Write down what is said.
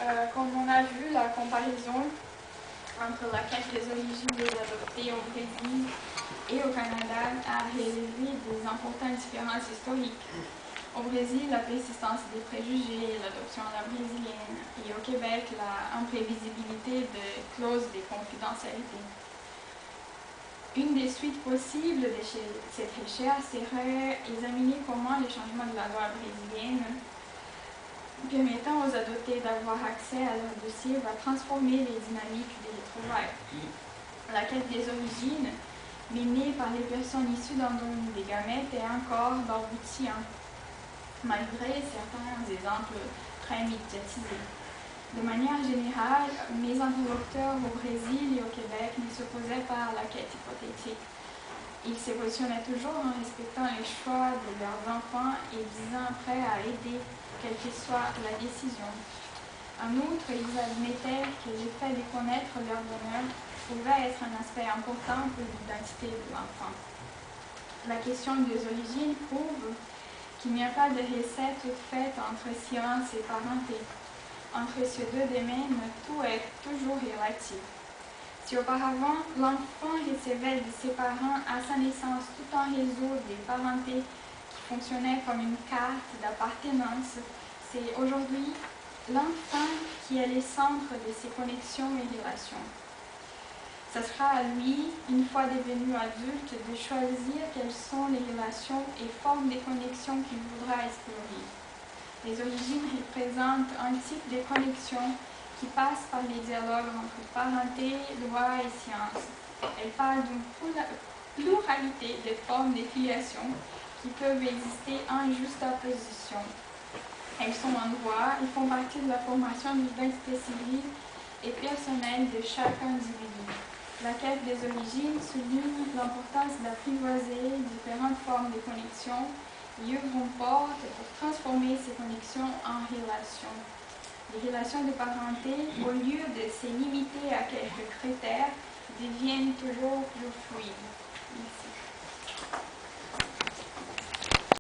Comme on a vu, la comparaison entre la quête des origines des adoptés au Brésil et au Canada a révélé des importantes différences historiques. Au Brésil, la persistance des préjugés, l'adoption à la brésilienne, et au Québec, l'imprévisibilité de clauses de confidentialité. Une des suites possibles de cette recherche serait examiner comment le changement de la loi brésilienne permettant aux adoptés d'avoir accès à leur dossier va transformer les dynamiques des retrouvailles. La quête des origines, menée par les personnes issues d'un don des gamètes, est encore balbutiant, malgré certains exemples très médiatisés. De manière générale, mes interlocuteurs au Brésil et au Québec ne s'opposaient pas à la quête hypothétique. Ils se positionnaient toujours en respectant les choix de leurs enfants et disant prêts à aider, quelle que soit la décision. En outre, ils admettaient que le fait de connaître leur bonheur pouvait être un aspect important pour l'identité de l'enfant. La question des origines prouve qu'il n'y a pas de recette toute faite entre science et parenté. Entre ces deux domaines, tout est toujours relatif. Si auparavant, l'enfant recevait de ses parents à sa naissance tout un réseau de parenté qui fonctionnait comme une carte d'appartenance, c'est aujourd'hui l'enfant qui est le centre de ses connexions et relations. Ce sera à lui, une fois devenu adulte, de choisir quelles sont les relations et formes de connexions qu'il voudra explorer. Les origines représentent un type de connexion qui passe par les dialogues entre parenté, loi et science. Elles parlent d'une pluralité de formes de filiation qui peuvent exister en juxtaposition. Elles sont en droit et font partie de la formation de l'identité civile et personnelle de chaque individu. La quête des origines souligne l'importance d'apprivoiser différentes formes de connexion et œuvre une porte pour transformer ces connexions en relations. Les relations de parenté, au lieu de se limiter à quelques critères, deviennent toujours plus fluides. Merci.